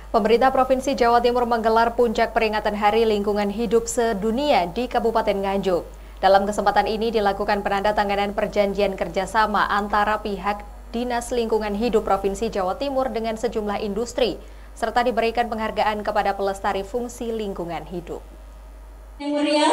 Pemerintah Provinsi Jawa Timur menggelar puncak peringatan Hari Lingkungan Hidup Sedunia di Kabupaten Nganjuk. Dalam kesempatan ini dilakukan penandatanganan perjanjian kerjasama antara pihak Dinas Lingkungan Hidup Provinsi Jawa Timur dengan sejumlah industri, serta diberikan penghargaan kepada pelestari fungsi lingkungan hidup. Yang mulia,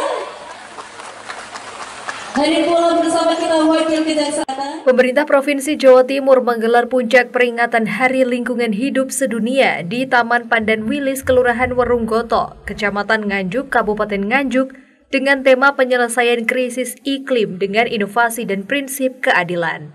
hadir pula bersama kita Wakil Kejaksaan. Pemerintah Provinsi Jawa Timur menggelar puncak peringatan Hari Lingkungan Hidup Sedunia di Taman Pandan Wilis, Kelurahan Werunggoto, Kecamatan Nganjuk, Kabupaten Nganjuk, dengan tema penyelesaian krisis iklim dengan inovasi dan prinsip keadilan.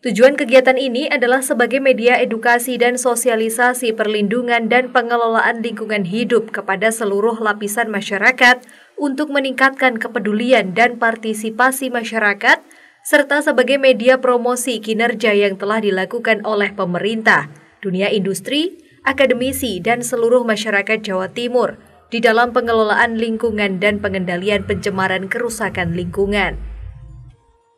Tujuan kegiatan ini adalah sebagai media edukasi dan sosialisasi perlindungan dan pengelolaan lingkungan hidup kepada seluruh lapisan masyarakat untuk meningkatkan kepedulian dan partisipasi masyarakat, serta sebagai media promosi kinerja yang telah dilakukan oleh pemerintah, dunia industri, akademisi, dan seluruh masyarakat Jawa Timur di dalam pengelolaan lingkungan dan pengendalian pencemaran kerusakan lingkungan.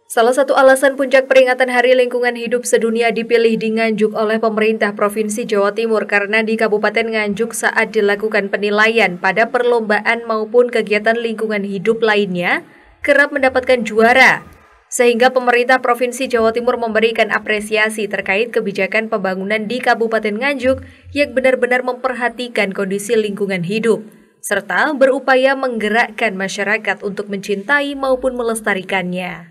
Salah satu alasan puncak peringatan Hari Lingkungan Hidup Sedunia dipilih di Nganjuk oleh pemerintah Provinsi Jawa Timur karena di Kabupaten Nganjuk saat dilakukan penilaian pada perlombaan maupun kegiatan lingkungan hidup lainnya kerap mendapatkan juara, sehingga pemerintah Provinsi Jawa Timur memberikan apresiasi terkait kebijakan pembangunan di Kabupaten Nganjuk yang benar-benar memperhatikan kondisi lingkungan hidup, serta berupaya menggerakkan masyarakat untuk mencintai maupun melestarikannya.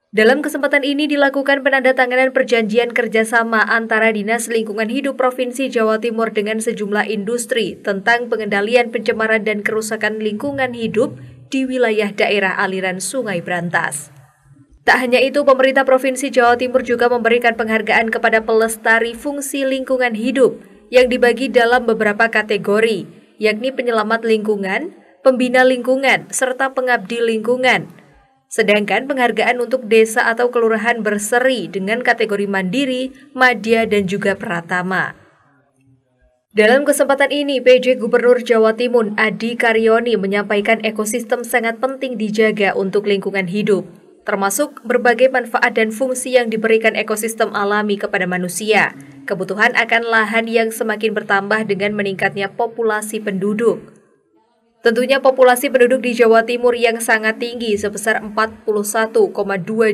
Dalam kesempatan ini dilakukan penandatanganan perjanjian kerjasama antara Dinas Lingkungan Hidup Provinsi Jawa Timur dengan sejumlah industri tentang pengendalian pencemaran dan kerusakan lingkungan hidup di wilayah daerah aliran Sungai Brantas. Tak hanya itu, pemerintah Provinsi Jawa Timur juga memberikan penghargaan kepada pelestari fungsi lingkungan hidup yang dibagi dalam beberapa kategori, yakni penyelamat lingkungan, pembina lingkungan, serta pengabdi lingkungan. Sedangkan penghargaan untuk desa atau kelurahan berseri dengan kategori mandiri, madya, dan juga pratama. Dalam kesempatan ini, PJ Gubernur Jawa Timur Adi Karyoni menyampaikan ekosistem sangat penting dijaga untuk lingkungan hidup, termasuk berbagai manfaat dan fungsi yang diberikan ekosistem alami kepada manusia, kebutuhan akan lahan yang semakin bertambah dengan meningkatnya populasi penduduk. Tentunya populasi penduduk di Jawa Timur yang sangat tinggi sebesar 41,2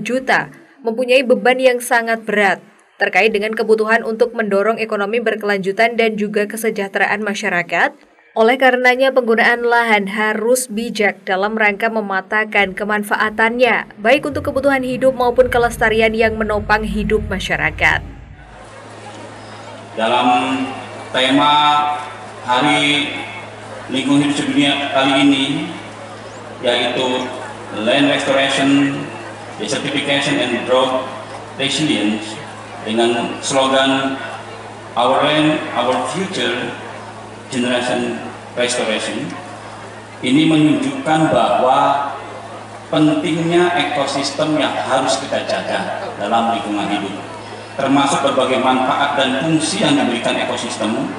juta mempunyai beban yang sangat berat terkait dengan kebutuhan untuk mendorong ekonomi berkelanjutan dan juga kesejahteraan masyarakat. Oleh karenanya penggunaan lahan harus bijak dalam rangka mematahkan kemanfaatannya, baik untuk kebutuhan hidup maupun kelestarian yang menopang hidup masyarakat. Dalam tema Hari Lingkungan Hidup Sedunia kali ini, yaitu Land Restoration, Desertification and Drought Resilience, dengan slogan Our Land, Our Future, Generation Restoration, ini menunjukkan bahwa pentingnya ekosistem yang harus kita jaga dalam lingkungan hidup, termasuk berbagai manfaat dan fungsi yang diberikan ekosistem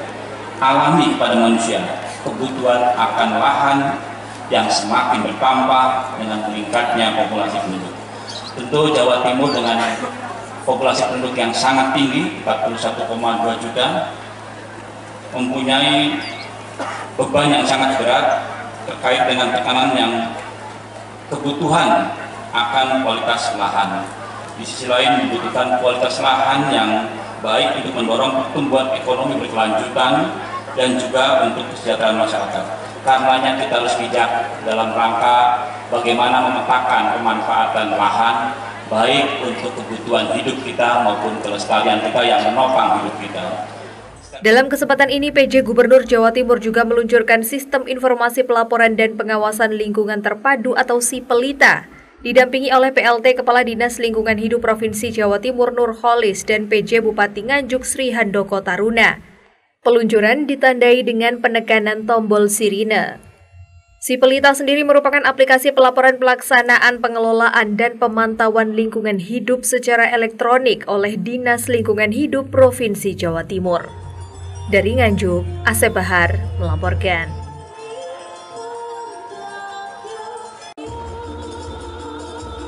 alami kepada manusia, kebutuhan akan lahan yang semakin bertambah dengan meningkatnya populasi penduduk. Tentu Jawa Timur dengan populasi penduduk yang sangat tinggi, 41,2 juta, mempunyai beban yang sangat berat terkait dengan tekanan yang kebutuhan akan kualitas lahan. Di sisi lain membutuhkan kualitas lahan yang baik untuk mendorong pertumbuhan ekonomi berkelanjutan dan juga untuk kesejahteraan masyarakat. Karenanya kita harus bijak dalam rangka bagaimana memetakan pemanfaatan lahan baik untuk kebutuhan hidup kita maupun kelestarian kita yang menopang hidup kita. Dalam kesempatan ini, PJ Gubernur Jawa Timur juga meluncurkan Sistem Informasi Pelaporan dan Pengawasan Lingkungan Terpadu atau SIPELITA, didampingi oleh PLT Kepala Dinas Lingkungan Hidup Provinsi Jawa Timur Nurholis dan PJ Bupati Nganjuk Sri Handoko Taruna. Peluncuran ditandai dengan penekanan tombol sirine. SIPELITA sendiri merupakan aplikasi pelaporan pelaksanaan pengelolaan dan pemantauan lingkungan hidup secara elektronik oleh Dinas Lingkungan Hidup Provinsi Jawa Timur. Dari Nganjuk, Asep Bahar melaporkan.